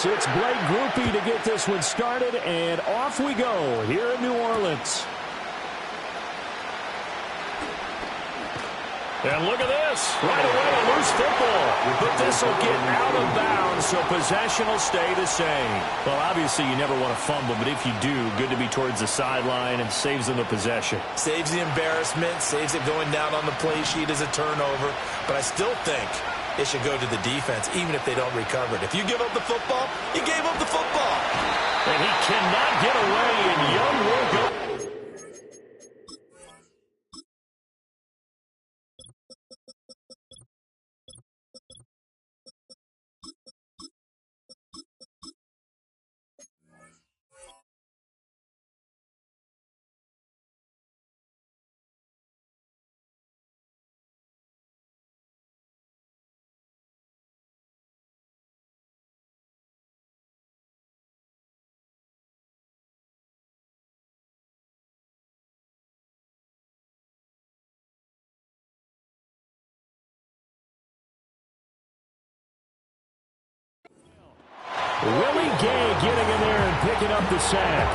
this. It's Blake Groupie to get this one started, and off we go here in New Orleans. And look at this. Right away, a loose football. But this will get out of bounds, so possession will stay the same. Well, obviously, you never want to fumble, but if you do, good to be towards the sideline and saves them the possession. Saves the embarrassment, saves it going down on the play sheet as a turnover. But I still think it should go to the defense, even if they don't recover it. If you give up the football, you gave up the football. And he cannot get away, and Young will go. Willie Gay getting in there and picking up the sack.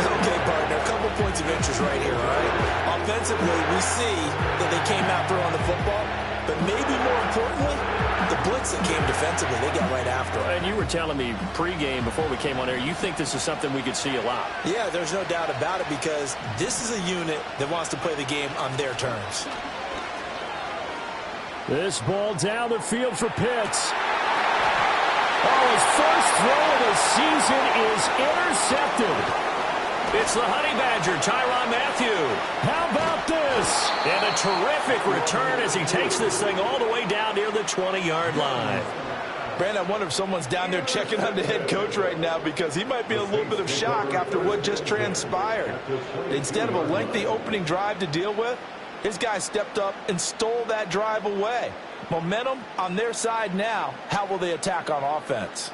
Okay, partner, a couple points of interest right here, all right? Offensively, we see that they came out throwing the football, but maybe more importantly, the blitz that came defensively, they got right after it. And you were telling me pregame before we came on air, you think this is something we could see a lot. Yeah, there's no doubt about it because this is a unit that wants to play the game on their terms. This ball down the field for Pitts. Oh, his first throw of the season is intercepted. It's the Honey Badger, Tyrann Mathieu. How about this? And a terrific return as he takes this thing all the way down near the 20-yard line. Brandon, I wonder if someone's down there checking on the head coach right now because he might be in a little bit of shock after what just transpired. Instead of a lengthy opening drive to deal with, his guy stepped up and stole that drive away. Momentum on their side now. How will they attack on offense?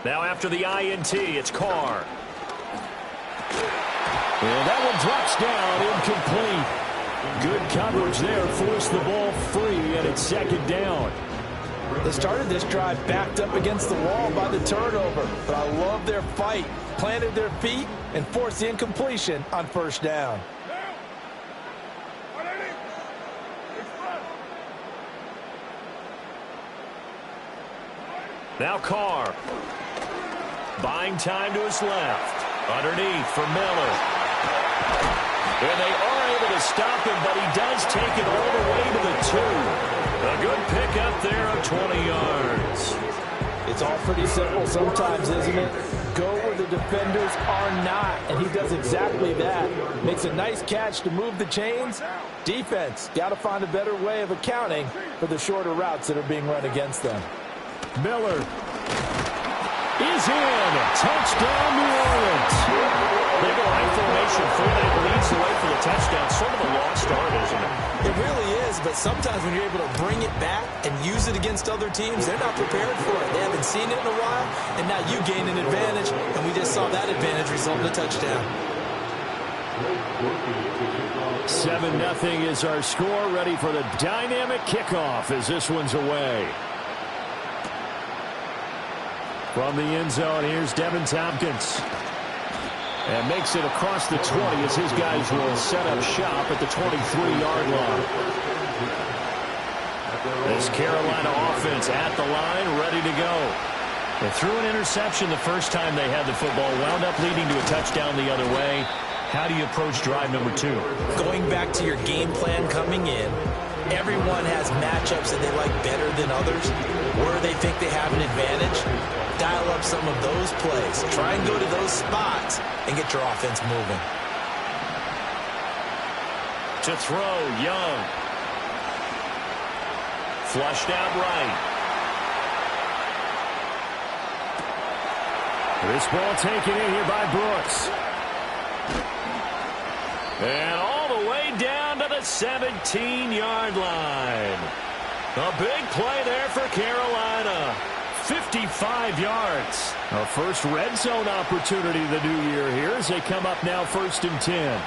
Now after the INT, it's Carr. And that one drops down, incomplete. Good coverage there, forced the ball free, and it's second down. They started this drive backed up against the wall by the turnover, but I love their fight. Planted their feet and forced the incompletion on first down. Now Carr. Buying time to his left. Underneath for Miller. And they are able to stop him, but he does take it all the way to the 2. A good pickup there of 20 yards. It's all pretty simple sometimes, isn't it? Go where the defenders are not, and he does exactly that. Makes a nice catch to move the chains. Defense, got to find a better way of accounting for the shorter routes that are being run against them. Miller is in. Touchdown, New Orleans. They go high formation, 4-8 leads the way for the touchdown. Sort of a lost start, isn't it? It really is, but sometimes when you're able to bring it back and use it against other teams, they're not prepared for it. They haven't seen it in a while, and now you gain an advantage, and we just saw that advantage result in a touchdown. 7-0 is our score, ready for the dynamic kickoff as this one's away. From the end zone, here's Devin Tompkins. And makes it across the 20 as his guys will set up shop at the 23-yard line. This Carolina offense at the line, ready to go. They threw an interception the first time they had the football, wound up leading to a touchdown the other way. How do you approach drive number 2? Going back to your game plan coming in, everyone has matchups that they like better than others, where they think they have an advantage. Dial up some of those plays. Try and go to those spots and get your offense moving. To throw, Young. Flushed out right. This ball taken in here by Brooks. And all the way down to the 17-yard line. A big play there for Carolina. 55 yards. A first red zone opportunity the new year here as they come up now 1st and 10.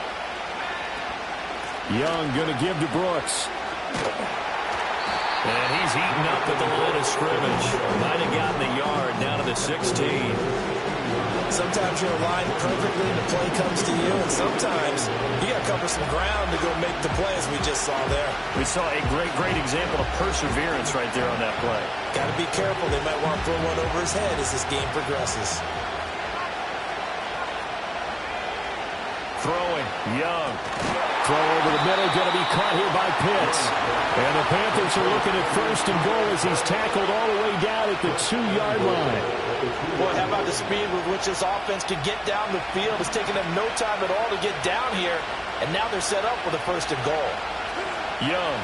Young going to give to Brooks. And he's eaten up at the line of scrimmage. Might have gotten a yard down to the 16. Sometimes you're aligned perfectly and the play comes to you, and sometimes you got to cover some ground to go make the play, as we just saw there. We saw a great example of perseverance right there on that play. Got to be careful. They might want to throw one over his head as this game progresses. Throwing, Young. Throw over the middle, going to be caught here by Pitts. And the Panthers are looking at 1st and goal as he's tackled all the way down at the 2-yard line. Boy, how about the speed with which this offense can get down the field? It's taken them no time at all to get down here, and now they're set up with a 1st and goal. Young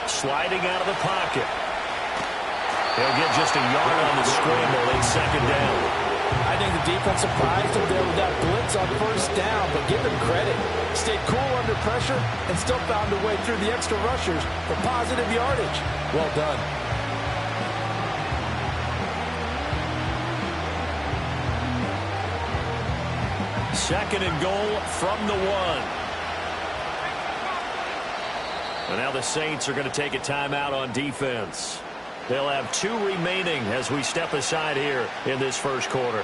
sliding out of the pocket. He'll get just a yard on the scramble, a 2nd down. I think the defense surprised him there with that blitz on 1st down, but give him credit. Stayed cool under pressure and still found a way through the extra rushers for positive yardage. Well done. Second and goal from the 1. And now the Saints are going to take a timeout on defense. They'll have 2 remaining as we step aside here in this 1st quarter.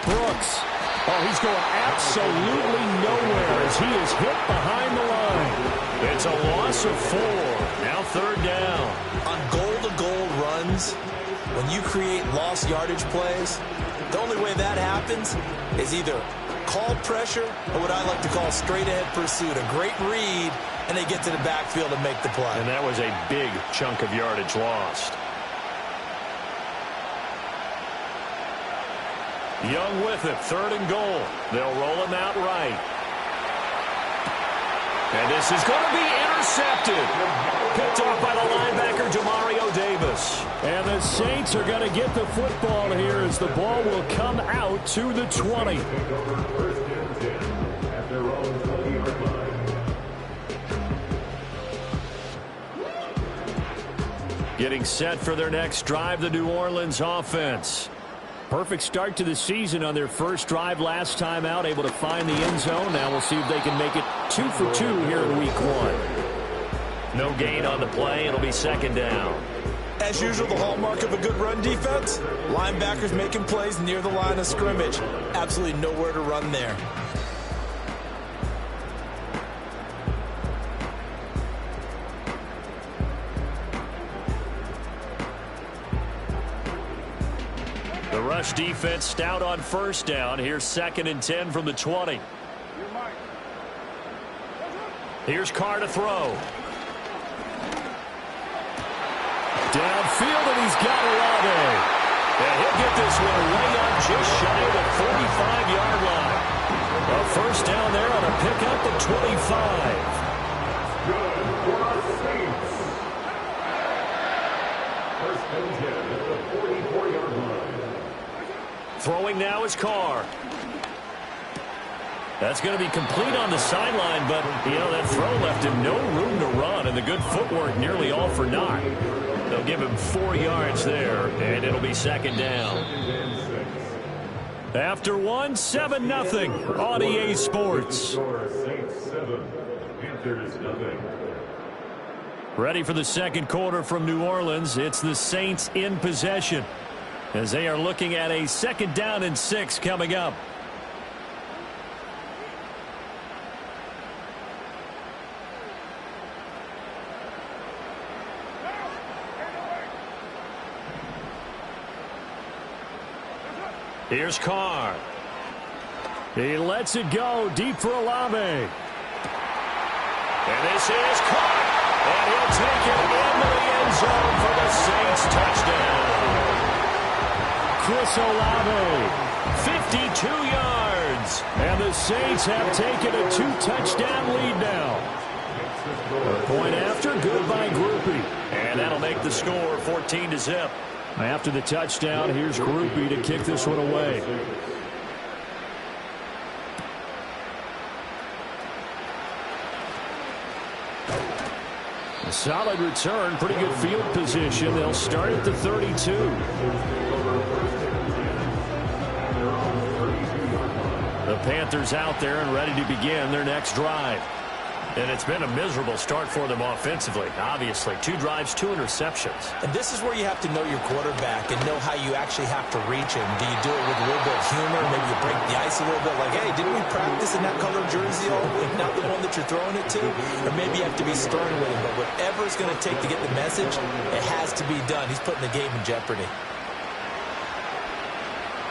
Brooks. Oh, he's going absolutely nowhere as he is hit behind the line. It's a loss of 4. Now 3rd down. On goal-to-goal runs, when you create lost yardage plays, the only way that happens is either call pressure or what I like to call straight-ahead pursuit. A great read, and they get to the backfield and make the play. And that was a big chunk of yardage lost. Young with it, 3rd and goal. They'll roll him out right. And this is going to be intercepted. Picked off by the linebacker, Demario Davis. And the Saints are going to get the football here as the ball will come out to the 20. Getting set for their next drive, the New Orleans offense. Perfect start to the season on their first drive last time out, able to find the end zone. Now we'll see if they can make it 2 for 2 here in week 1. No gain on the play. It'll be 2nd down. As usual, the hallmark of a good run defense, linebackers making plays near the line of scrimmage. Absolutely nowhere to run there. The rush defense stout on 1st down. Here's 2nd and 10 from the 20. Here's Carr to throw. Downfield, and he's got Olave. And he'll get this one way up just shy of the 45-yard line. A 1st down there on a pickup at 25. Good for our Saints. 1st and 10 at the 44-yard line. Throwing now is Carr. That's going to be complete on the sideline, but, you know, that throw left him no room to run, and the good footwork nearly all for naught. They'll give him 4 yards there, and it'll be 2nd down. After 1, 7-0 on EA Sports. Ready for the 2nd quarter from New Orleans. It's the Saints in possession as they are looking at a 2nd down and 6 coming up. Here's Carr. He lets it go deep for Olave. And this is caught. And he'll take it into the end zone for the Saints touchdown. Chris Olave, 52 yards. And the Saints have taken a 2-touchdown lead now. A point after, good by Groupie. And that'll make the score 14-0. After the touchdown, here's Groupie to kick this one away. solid return, pretty good field position. They'll start at the 32. The Panthers out there and ready to begin their next drive. And it's been a miserable start for them offensively. Obviously, 2 drives, 2 interceptions. And this is where you have to know your quarterback and know how you actually have to reach him. Do you do it with a little bit of humor? Maybe you break the ice a little bit like, hey, didn't we practice in that color jersey all week? Not the one that you're throwing it to? Or maybe you have to be stern with him. But whatever it's going to take to get the message, it has to be done. He's putting the game in jeopardy.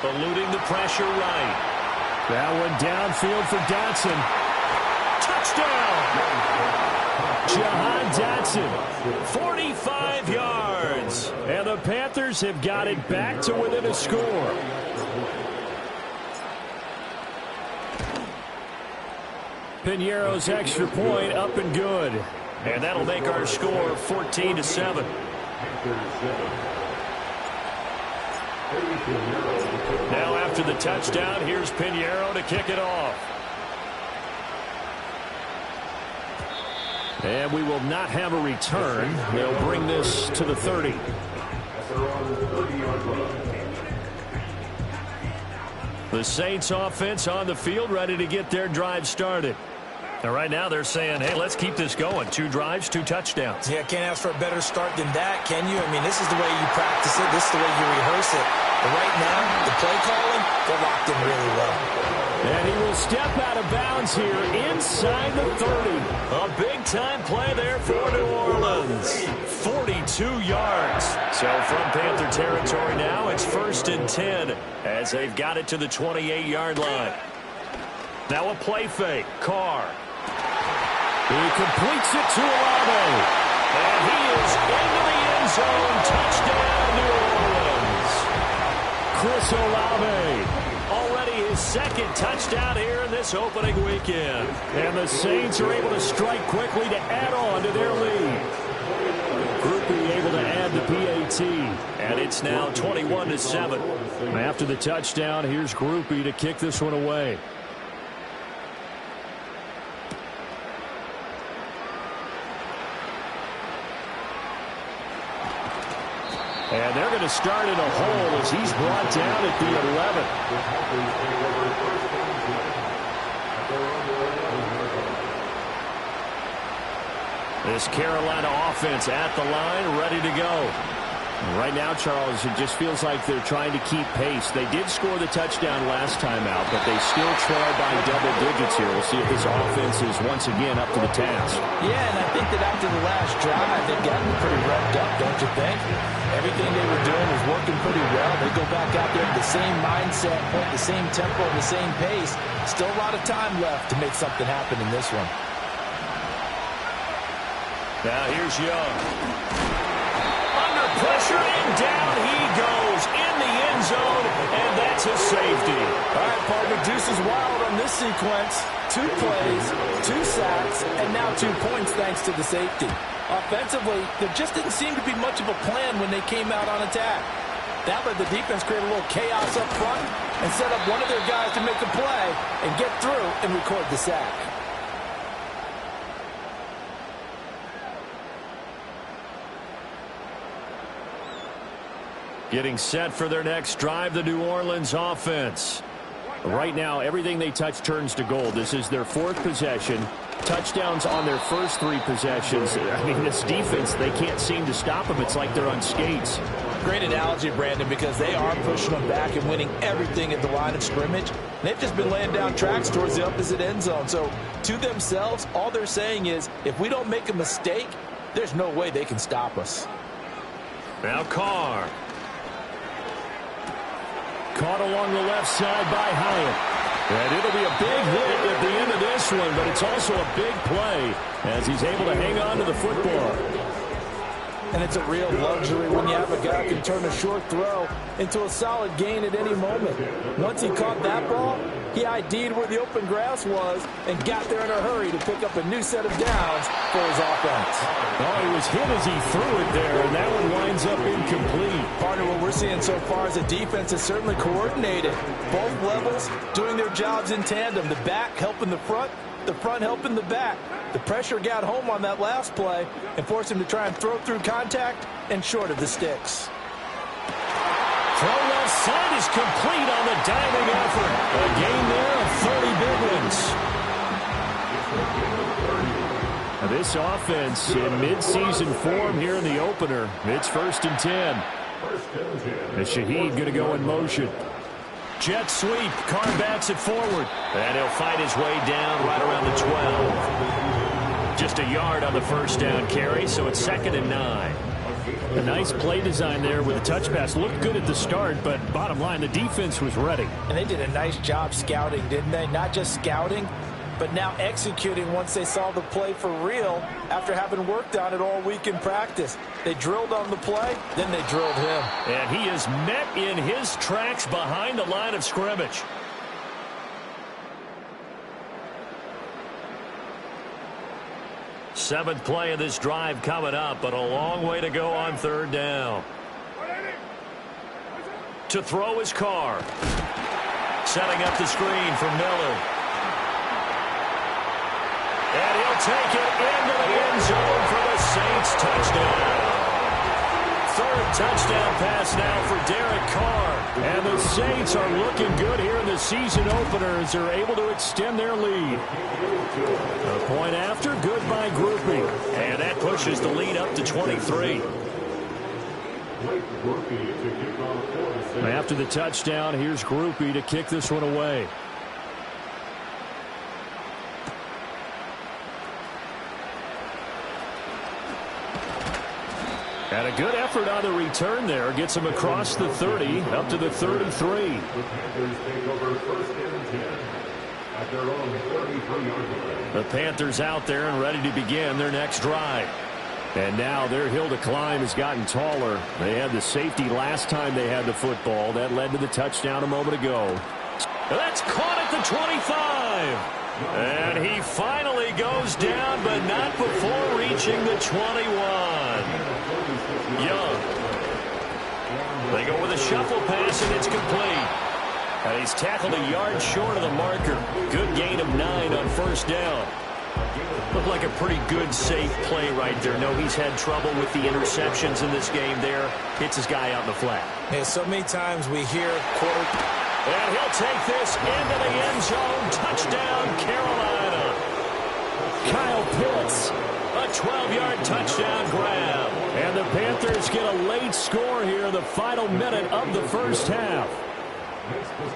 Eluding the pressure right. That one downfield for Dotson. Touchdown! Jahan Dotson, 45 yards. And the Panthers have got it back to within a score. Piñeiro's extra point up and good. And that'll make our score 14-7. Now after the touchdown, here's Piñeiro to kick it off. And we will not have a return. They'll bring this to the 30. The Saints offense on the field, ready to get their drive started. And right now they're saying, hey, let's keep this going. 2 drives, 2 touchdowns. Yeah, can't ask for a better start than that, can you? I mean, this is the way you practice it. This is the way you rehearse it. But right now, the play calling, they're locked in really well. And he will step out of bounds here inside the 30. A big-time play there for New Orleans. 42 yards. So from Panther territory now, it's 1st and 10 as they've got it to the 28-yard line. Now a play fake. Carr. He completes it to Olave. And he is into the end zone. Touchdown, New Orleans. Chris Olave. Already his 2nd touchdown here in this opening weekend. And the Saints are able to strike quickly to add on to their lead. Groupie able to add the PAT. And it's now 21-7. After the touchdown, here's Groupie to kick this one away. And they're going to start in a hole as he's brought down at the 11. This Carolina offense at the line, ready to go. Right now, Charles, it just feels like they're trying to keep pace. They did score the touchdown last time out, but they still trail by double digits here. We'll see if this offense is once again up to the task. Yeah, and I think that after the last drive, they've gotten pretty revved up, don't you think? Everything they were doing was working pretty well. They go back out there with the same mindset, the same tempo, the same pace. Still a lot of time left to make something happen in this one. Now here's Young. Under pressure, and down he goes in the end zone, and that's a safety. All right, partner, deuce is wild on this sequence. 2 plays, 2 sacks, and now 2 points thanks to the safety. Offensively, there just didn't seem to be much of a plan when they came out on attack. That let the defense create a little chaos up front and set up one of their guys to make a play and get through and record the sack. Getting set for their next drive, the New Orleans offense. Right now, everything they touch turns to gold. This is their 4th possession. Touchdowns on their first 3 possessions. I mean, this defense, they can't seem to stop them. It's like they're on skates. Great analogy, Brandon, because they are pushing them back and winning everything at the line of scrimmage. They've just been laying down tracks towards the opposite end zone. So, to themselves, all they're saying is, if we don't make a mistake, there's no way they can stop us. Now Carr. Caught along the left side by Hyatt. And it'll be a big hit at the end of this one, but it's also a big play as he's able to hang on to the football. And it's a real luxury when you have a guy who can turn a short throw into a solid gain at any moment. Once he caught that ball, he ID'd where the open grass was and got there in a hurry to pick up a new set of downs for his offense. Oh, he was hit as he threw it there, and that one winds up incomplete. Partner, what we're seeing so far is the defense is certainly coordinated. Both levels doing their jobs in tandem. The back helping the front helping the back. The pressure got home on that last play and forced him to try and throw through contact and short of the sticks. Throw left side is complete on the diving effort. A gain there of 30 big ones. Now this offense in mid-season form here in the opener. It's 1st and 10. And Shaheed going to go in motion. Jet sweep. Carr bats it forward. And he'll fight his way down right around the 12. Just a yard on the first down carry, so it's 2nd and 9. A nice play design there with a touch pass. Looked good at the start, but bottom line, the defense was ready. And they did a nice job scouting, didn't they? Not just scouting, but now executing once they saw the play for real after having worked on it all week in practice. They drilled on the play, then they drilled him. And he is met in his tracks behind the line of scrimmage. Seventh play of this drive coming up, but a long way to go on 3rd down. To throw his Carr. Setting up the screen for Miller. And he'll take it into the end zone for the Saints touchdown. 3rd touchdown pass now for Derek Carr. And the Saints are looking good here in the season opener as they're able to extend their lead. A point after, good by Groupie. And that pushes the lead up to 23. After the touchdown, here's Groupie to kick this one away. And a good effort on the return there. Gets him across the 30, up to the 33. The Panthers take over 1st and 10 at their own 33-yard line. The Panthers out there and ready to begin their next drive. And now their hill to climb has gotten taller. They had the safety last time they had the football. That led to the touchdown a moment ago. That's caught at the 25. And he finally goes down, but not before reaching the 21. Young. They go with a shuffle pass, and it's complete. And he's tackled a yard short of the marker. Good gain of 9 on 1st down. Looked like a pretty good, safe play right there. No, he's had trouble with the interceptions in this game there. Hits his guy out in the flat. And so many times we hear, quote, and he'll take this into the end zone. Touchdown, Carolina. Kyle Pitts. A 12-yard touchdown grab. And the Panthers get a late score here in the final minute of the first half.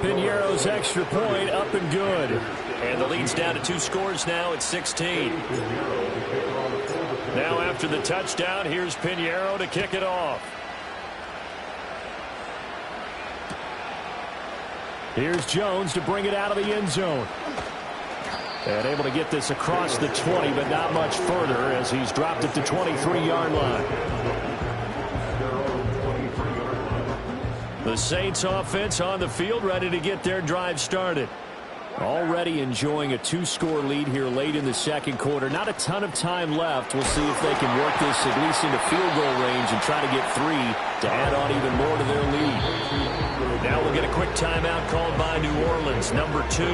Piñeiro's extra point up and good. And the lead's down to 2 scores now at 16. Now after the touchdown, here's Piñeiro to kick it off. Here's Jones to bring it out of the end zone. And able to get this across the 20, but not much further as he's dropped it to 23-yard line. The Saints offense on the field ready to get their drive started. Already enjoying a 2-score lead here late in the 2nd quarter. Not a ton of time left. We'll see if they can work this at least into field goal range and try to get 3 to add on even more to their lead. Now we'll get a quick timeout called by New Orleans, number 2.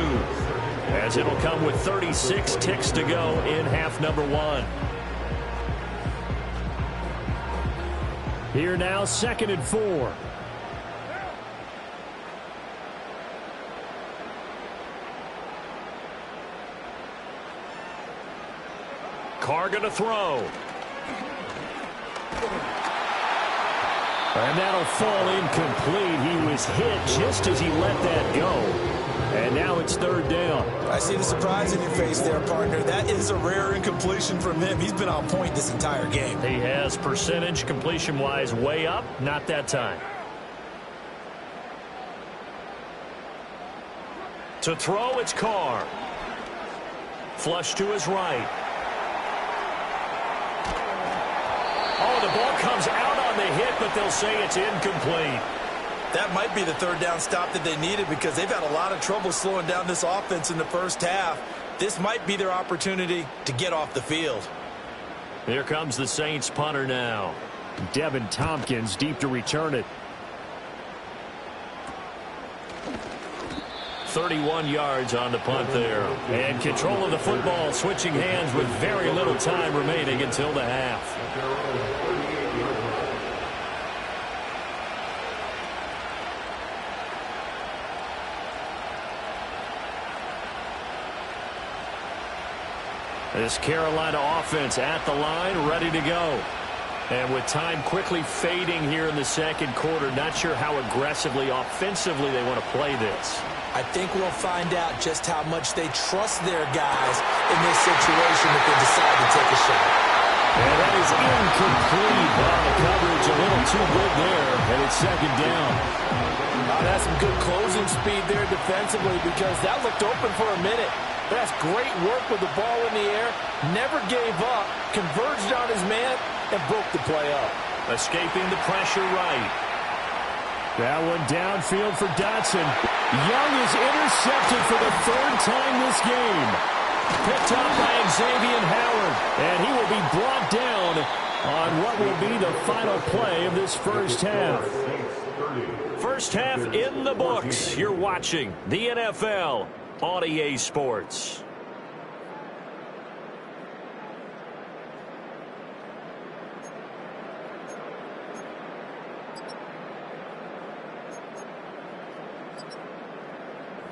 As it'll come with 36 ticks to go in half number 1. Here now, 2nd and 4. Carr going to throw. And that'll fall incomplete. He was hit just as he let that go. And now it's 3rd down. I see the surprise in your face there, partner. That is a rare incompletion from him. He's been on point this entire game. He has percentage completion-wise way up. Not that time. To throw, it's Carr. Flush to his right. Oh, the ball comes out on the hit, but they'll say it's incomplete. That might be the 3rd down stop that they needed because they've had a lot of trouble slowing down this offense in the first half. This might be their opportunity to get off the field. Here comes the Saints punter now. Devin Tompkins deep to return it. 31 yards on the punt there. And control of the football, switching hands with very little time remaining until the half. This Carolina offense at the line, ready to go. And with time quickly fading here in the second quarter, not sure how aggressively, offensively they want to play this. I think we'll find out just how much they trust their guys in this situation if they decide to take a shot. And that is incomplete. Well, the coverage a little too good there, and it's second down. That's some good closing speed there defensively because that looked open for a minute. That's great work with the ball in the air. Never gave up, converged on his man, and broke the play up. Escaping the pressure right. That one downfield for Dotson. Young is intercepted for the third time this game. Picked up by Xavier Howard, and he will be brought down on what will be the final play of this first half. First half in the books. You're watching the NFL on EA Sports.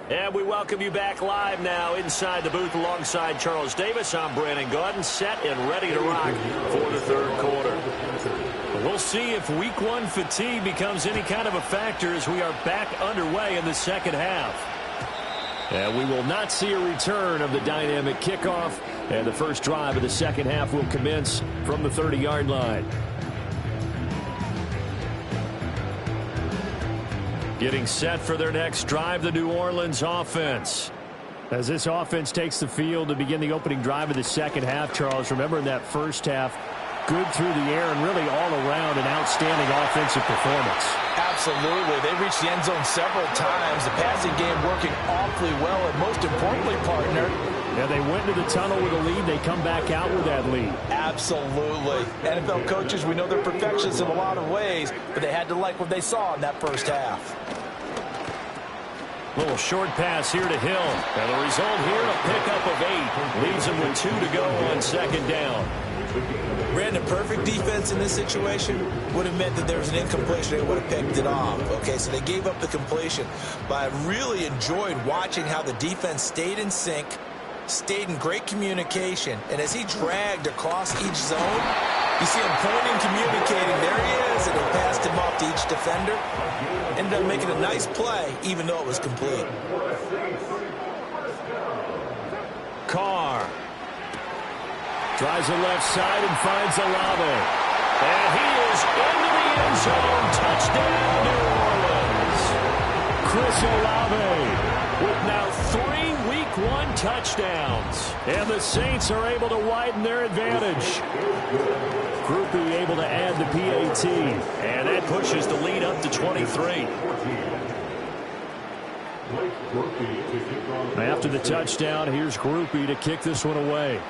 And we welcome you back live now inside the booth alongside Charles Davis. I'm Brandon Gaudin, set and ready to rock for the third quarter. We'll see if week one fatigue becomes any kind of a factor as we are back underway in the second half. And we will not see a return of the dynamic kickoff, and the first drive of the second half will commence from the 30-yard line. Getting set for their next drive, the New Orleans offense. As this offense takes the field to begin the opening drive of the second half, Charles, remember in that first half, good through the air and really all around an outstanding offensive performance. Absolutely. They reached the end zone several times. The passing game working awfully well, and most importantly, partner, yeah, they went to the tunnel with a lead. They come back out with that lead. Absolutely. NFL coaches, we know they're perfectionists in a lot of ways, but they had to like what they saw in that first half. Little short pass here to Hill. And the result here, a pickup of 8. Leaves him with 2 to go on second down. Brandon, perfect defense in this situation would have meant that there was an incompletion. They would have picked it off. Okay, so they gave up the completion. But I really enjoyed watching how the defense stayed in sync, stayed in great communication. And as he dragged across each zone, you see him pointing, communicating. There he is, and he passed him off to each defender. Ended up making a nice play, even though it was complete. Carr. Tries the left side and finds Olave. And he is into the end zone. Touchdown, New Orleans. Chris Olave with now 3 Week 1 touchdowns. And the Saints are able to widen their advantage. Groupie able to add the PAT. And that pushes the lead up to 23. After the touchdown, here's Groupie to kick this one away.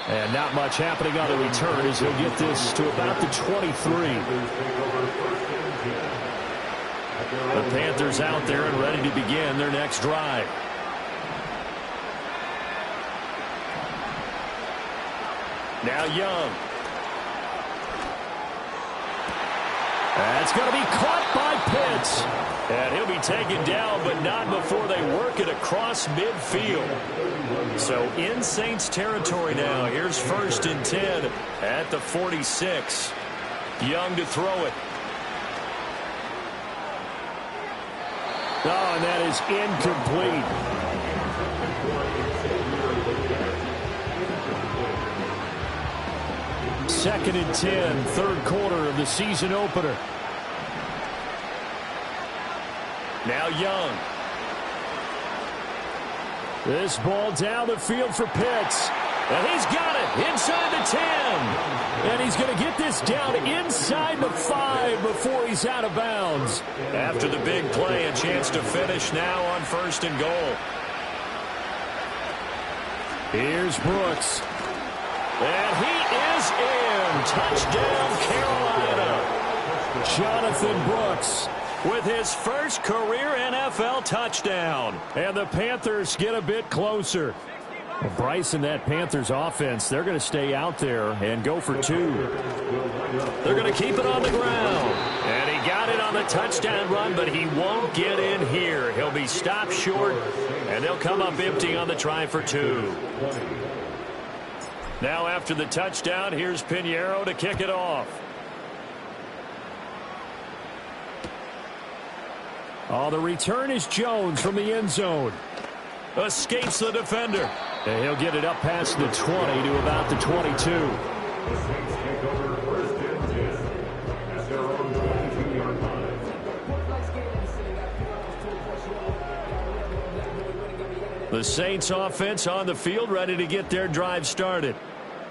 And not much happening on the return as he'll get this to about the 23. The Panthers out there and ready to begin their next drive. Now Young. That's going to be caught by Pitts. And he'll be taken down, but not before they work it across midfield. So in Saints territory now. Here's 1st and 10 at the 46. Young to throw it. Oh, and that is incomplete. Second and 10, third quarter of the season opener. Now Young. This ball down the field for Pitts. And he's got it inside the 10. And he's going to get this down inside the 5 before he's out of bounds. After the big play, a chance to finish now on 1st and goal. Here's Brooks. And he is in. Touchdown, Carolina. Jonathan Brooks with his first career NFL touchdown. And the Panthers get a bit closer. Well, Bryce and that Panthers offense, they're going to stay out there and go for 2. They're going to keep it on the ground. And he got it on the touchdown run, but he won't get in here. He'll be stopped short, and they'll come up empty on the try for 2. Now after the touchdown, here's Pinheiro to kick it off. Oh, the return is Jones from the end zone. Escapes the defender. And he'll get it up past the 20 to about the 22. The Saints offense on the field, ready to get their drive started.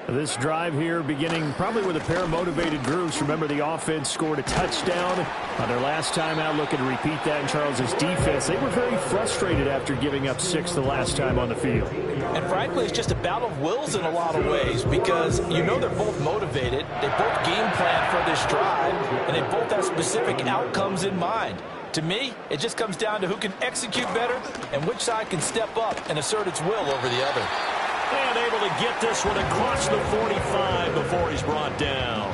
This drive here beginning probably with a pair of motivated groups. Remember, the offense scored a touchdown on their last time out. Looking to repeat that in Charles's defense. They were very frustrated after giving up 6 the last time on the field. And frankly, it's just a battle of wills in a lot of ways because you know they're both motivated. They both game plan for this drive, and they both have specific outcomes in mind. To me, it just comes down to who can execute better and which side can step up and assert its will over the other. And able to get this one across the 45 before he's brought down.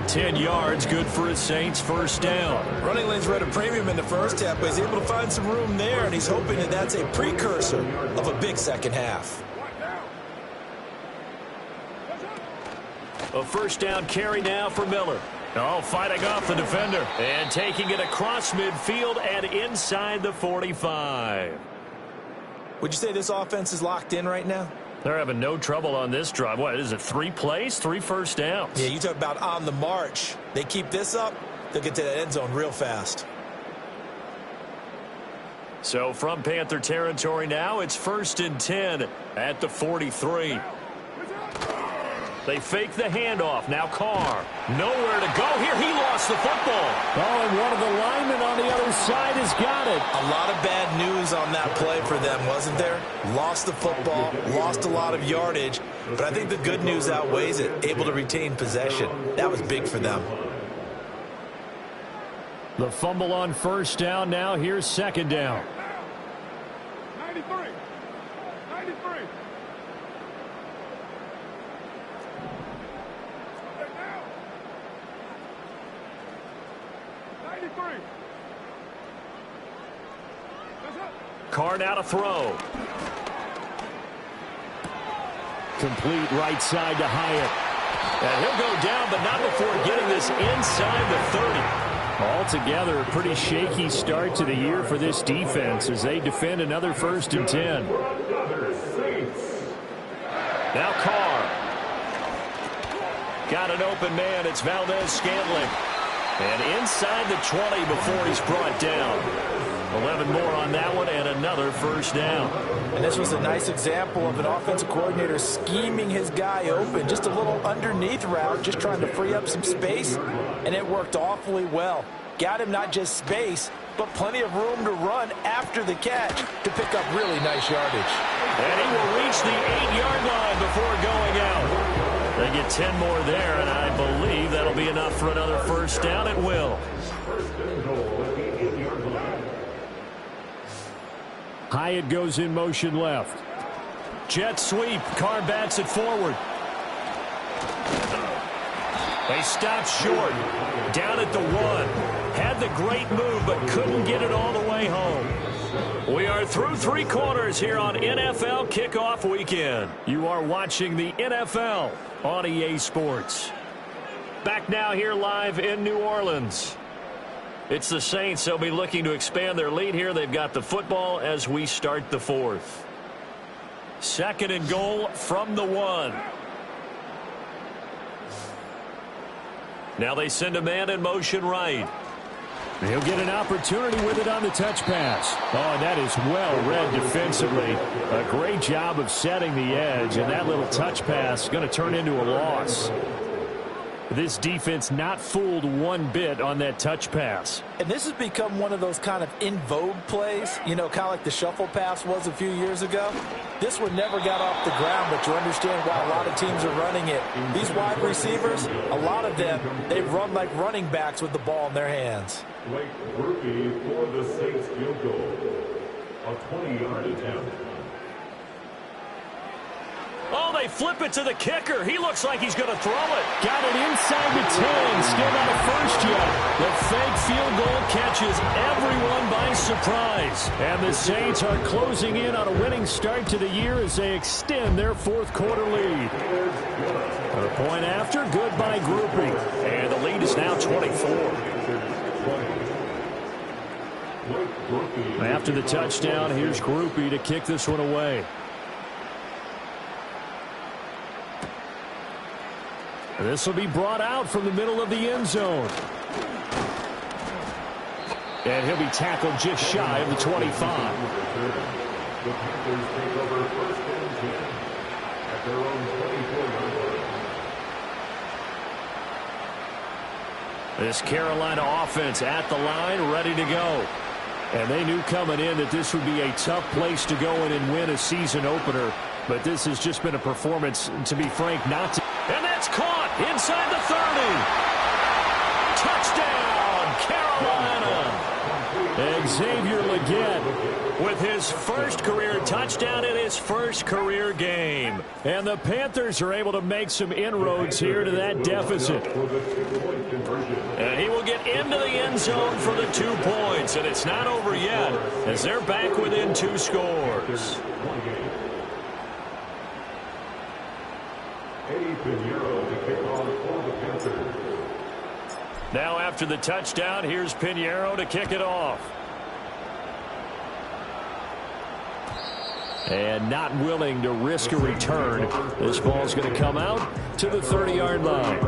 10 yards, good for his Saints, first down. Running lanes were at a premium in the first half, but he's able to find some room there, and he's hoping that that's a precursor of a big second half. A first down carry now for Miller. Oh, fighting off the defender. And taking it across midfield and inside the 45. Would you say this offense is locked in right now? They're having no trouble on this drive. What is it, 3 plays, 3 first downs? Yeah, you talk about on the march. They keep this up, they'll get to that end zone real fast. So from Panther territory now, it's 1st and 10 at the 43. They fake the handoff. Now Carr. Nowhere to go here. He lost the football. Oh, and one of the linemen on the other side has got it. A lot of bad news on that play for them, wasn't there? Lost the football, lost a lot of yardage, but I think the good news outweighs it. Able to retain possession. That was big for them. The fumble on first down. Now here's second down. 93. 93. Carr now to throw. Complete right side to Hyatt. And he'll go down, but not before getting this inside the 30. Altogether, a pretty shaky start to the year for this defense as they defend another 1st and 10. Now Carr. Got an open man. It's Valdez-Scantling. And inside the 20 before he's brought down. 11 more on that one and another first down. And this was a nice example of an offensive coordinator scheming his guy open. Just a little underneath route, just trying to free up some space, and it worked awfully well. Got him not just space, but plenty of room to run after the catch to pick up really nice yardage. And he will reach the 8-yard line before going out. They get 10 more there, and I believe that'll be enough for another first down. It will. Hyatt goes in motion left. Jet sweep. Carr bats it forward. They stop short. Down at the 1. Had the great move, but couldn't get it all the way home. We are through 3 quarters here on NFL Kickoff Weekend. You are watching the NFL on EA Sports. Back now here live in New Orleans. It's the Saints. They'll be looking to expand their lead here. They've got the football as we start the 4th. 2nd and goal from the 1. Now they send a man in motion right. He'll get an opportunity with it on the touch pass. Oh, and that is well read defensively. A great job of setting the edge, and that little touch pass is going to turn into a loss. This defense not fooled one bit on that touch pass. And this has become one of those kind of in vogue plays, you know, kind of like the shuffle pass was a few years ago. This one never got off the ground, but you understand why a lot of teams are running it. These wide receivers, a lot of them, they run like running backs with the ball in their hands. Blake Grupe for the Saints field goal. A 20-yard attempt. Oh, they flip it to the kicker. He looks like he's going to throw it. Got it inside the 10. Still not a first yet. The fake field goal catches everyone by surprise. And the Saints are closing in on a winning start to the year as they extend their fourth quarter lead. A point after, good by Grupe. And the lead is now 24. After the touchdown, here's Grupe to kick this one away. This will be brought out from the middle of the end zone. And he'll be tackled just shy of the 25. The Panthers take over first and 10 at their own 24-yard line. This Carolina offense at the line, ready to go. And they knew coming in that this would be a tough place to go in and win a season opener. But this has just been a performance, to be frank, not to... And that's caught inside the 30. Touchdown, Carolina. Xavier Legette With his first career touchdown in his first career game. And the Panthers are able to make some inroads here to that deficit. And he will get into the end zone for the 2 points. And it's not over yet as they're back within 2 scores. Now after the touchdown, here's Pinheiro to kick it off. And not willing to risk a return. This ball's going to come out to the 30-yard line.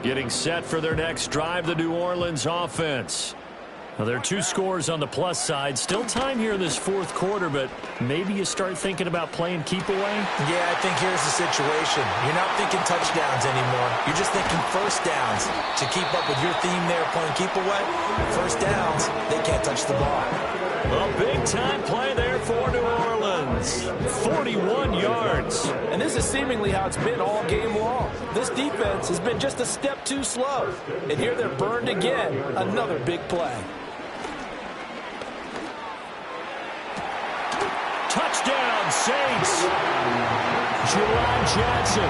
Getting set for their next drive, the New Orleans offense. Now, there are 2 scores on the plus side. Still time here in this fourth quarter, but maybe you start thinking about playing keep away? Yeah, I think here's the situation. You're not thinking touchdowns anymore. You're just thinking first downs. To keep up with your theme there, playing keep away, first downs, they can't touch the ball. A big-time play there for New Orleans. 41 yards. And this is seemingly how it's been all game long. This defense has been just a step too slow. And here they're burned again. Another big play. Touchdown, Saints. Jerron Jackson.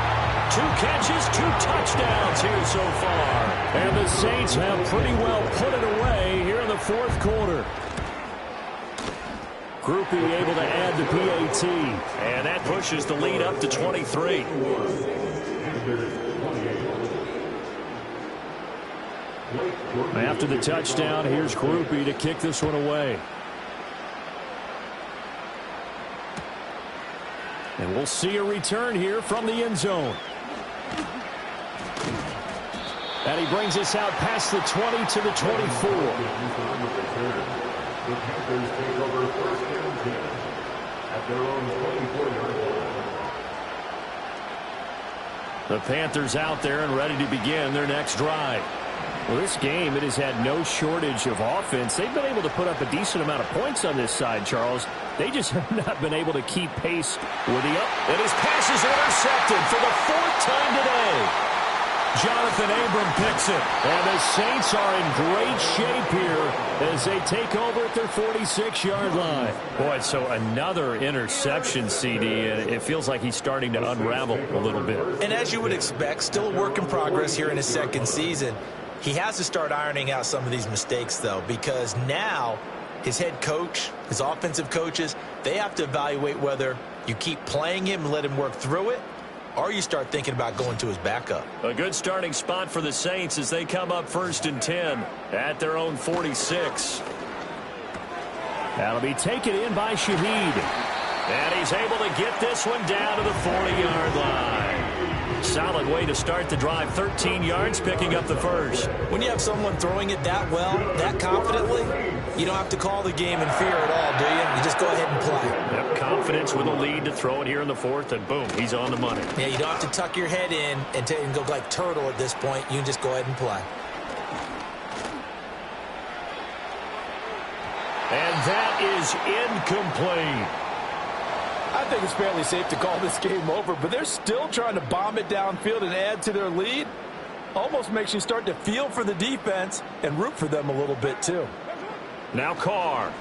2 catches, 2 touchdowns here so far. And the Saints have pretty well put it away here in the fourth quarter. Grupe able to add the PAT. And that pushes the lead up to 23. After the touchdown, here's Grupe to kick this one away. And we'll see a return here from the end zone. And he brings us out past the 20 to the 24. The Panthers take over first and 10 at their own 24-yard line. The Panthers out there and ready to begin their next drive. Well, this game, it has had no shortage of offense. They've been able to put up a decent amount of points on this side, Charles. They just have not been able to keep pace with the up. And his pass is intercepted for the 4th time today. Jonathan Abram picks it. And the Saints are in great shape here as they take over at their 46-yard line. Boy, so another interception, CD, and it feels like he's starting to unravel a little bit. And as you would expect, still a work in progress here in his second season. He has to start ironing out some of these mistakes, though, because now his head coach, his offensive coaches, they have to evaluate whether you keep playing him and let him work through it, or you start thinking about going to his backup. A good starting spot for the Saints as they come up 1st and 10 at their own 46. That'll be taken in by Shaheed. And he's able to get this one down to the 40-yard line. Solid way to start the drive. 13 yards, picking up the first. When you have someone throwing it that well, that confidently, you don't have to call the game in fear at all, do you? You just go ahead and play. Yep, confidence with a lead to throw it here in the fourth, and boom, he's on the money. Yeah, you don't have to tuck your head in and go like turtle at this point. You can just go ahead and play. And that is incomplete. I think it's fairly safe to call this game over, but they're still trying to bomb it downfield and add to their lead. Almost makes you start to feel for the defense and root for them a little bit too. Now Carr.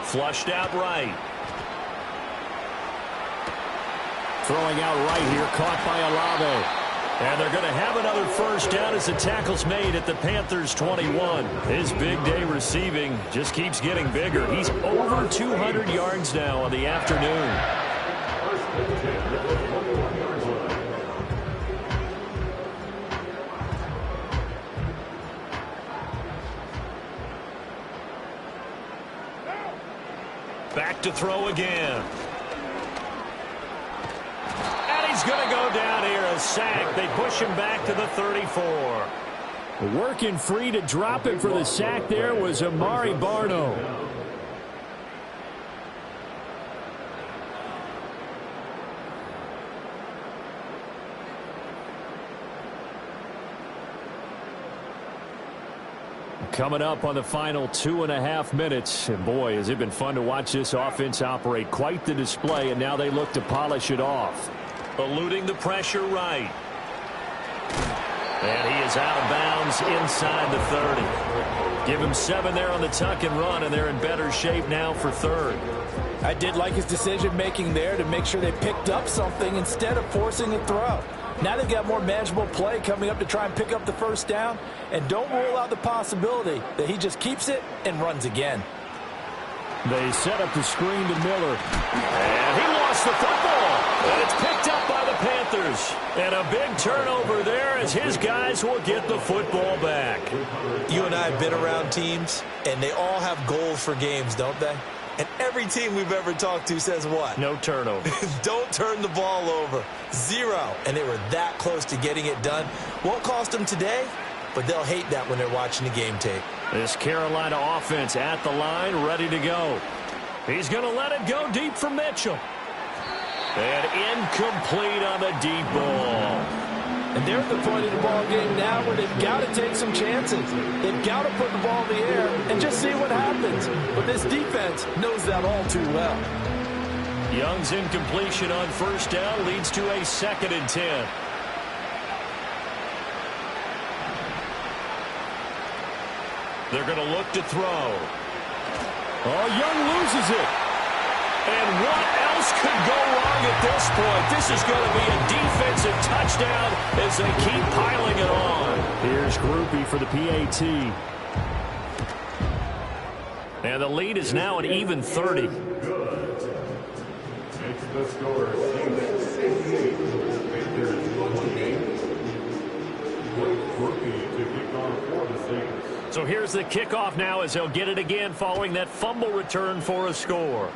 Flushed out right. Throwing out right here, caught by Olave. And they're going to have another first down as the tackle's made at the Panthers' 21. His big day receiving just keeps getting bigger. He's over 200 yards now on the afternoon. Back to throw again. He's going to go down here, a sack. They push him back to the 34. Working free to drop him for the sack there was Amari Barno. Coming up on the final 2.5 minutes. And boy, has it been fun to watch this offense operate. Quite the display, and now they look to polish it off. Eluding the pressure right. And he is out of bounds inside the 30. Give him 7 there on the tuck and run, and they're in better shape now for third. I did like his decision-making there to make sure they picked up something instead of forcing a throw. Now they've got more manageable play coming up to try and pick up the first down, and don't rule out the possibility that he just keeps it and runs again. They set up the screen to Miller. And he lost the football. And it's picked up by the Panthers. And a big turnover there as his guys will get the football back. You and I have been around teams, and they all have goals for games, don't they? And every team we've ever talked to says what? No turnover. Don't turn the ball over. 0. And they were that close to getting it done. Won't cost them today, but they'll hate that when they're watching the game tape. This Carolina offense at the line, ready to go. He's going to let it go deep for Mitchell. And incomplete on the deep ball. And they're at the point of the ball game now where they've got to take some chances. They've got to put the ball in the air and just see what happens. But this defense knows that all too well. Young's incompletion on first down leads to a 2nd and 10. They're going to look to throw. Oh, Young loses it. And what else could go wrong at this point? This is going to be a defensive touchdown as they keep piling it on. Here's Groupie for the PAT. And the lead is now an even 30. Makes the score 6-8. Panthers 28. Groupie to kick off for the Saints. So here's the kickoff now as they'll get it again following that fumble return for a score.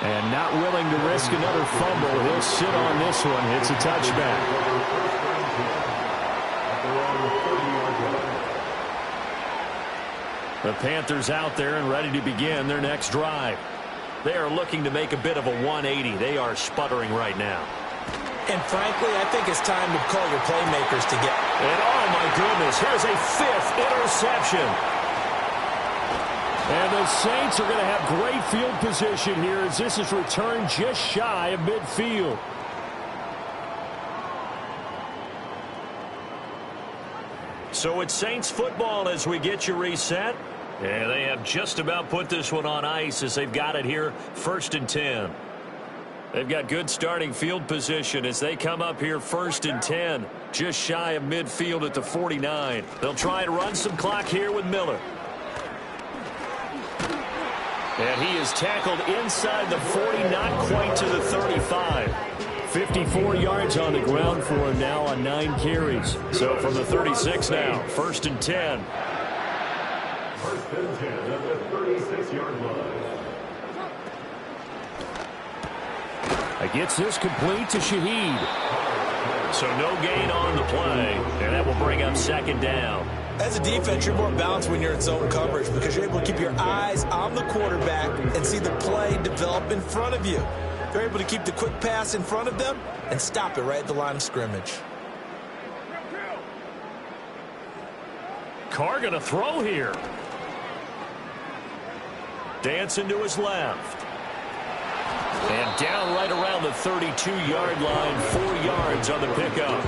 And not willing to risk another fumble. He'll sit on this one. It's a touchback. The Panthers out there and ready to begin their next drive. They are looking to make a bit of a 180. They are sputtering right now. And frankly, I think it's time to call your playmakers to get. And oh my goodness, here's a 5th interception. And the Saints are going to have great field position here as this is returned just shy of midfield. So it's Saints football as we get you reset. And they have just about put this one on ice as they've got it here 1st and 10. They've got good starting field position as they come up here 1st and 10, just shy of midfield at the 49. They'll try and run some clock here with Miller. And he is tackled inside the 40, not quite to the 35. 54 yards on the ground for him now on 9 carries. So from the 36 now, 1st and 10. 1st and 10 at the 36-yard line. Gets this complete to Shaheed. So no gain on the play, and that will bring up second down. As a defense, you're more balanced when you're in zone coverage because you're able to keep your eyes on the quarterback and see the play develop in front of you. You're able to keep the quick pass in front of them and stop it right at the line of scrimmage. Carr going to throw here. Dancing to his left. And down right around the 32-yard line, 4 yards on the pickup.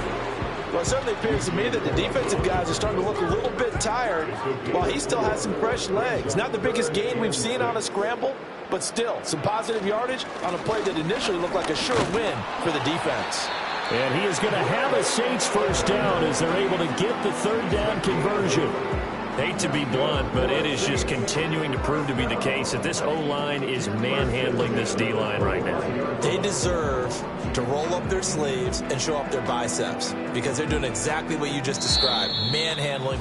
Well, it certainly appears to me that the defensive guys are starting to look a little bit tired while he still has some fresh legs. Not the biggest gain we've seen on a scramble, but still some positive yardage on a play that initially looked like a sure win for the defense. And he is going to have a Saints first down as they're able to get the third down conversion. Hate to be blunt, but it is just continuing to prove to be the case that this O-line is manhandling this D-line right now. They deserve to roll up their sleeves and show up their biceps because they're doing exactly what you just described, manhandling the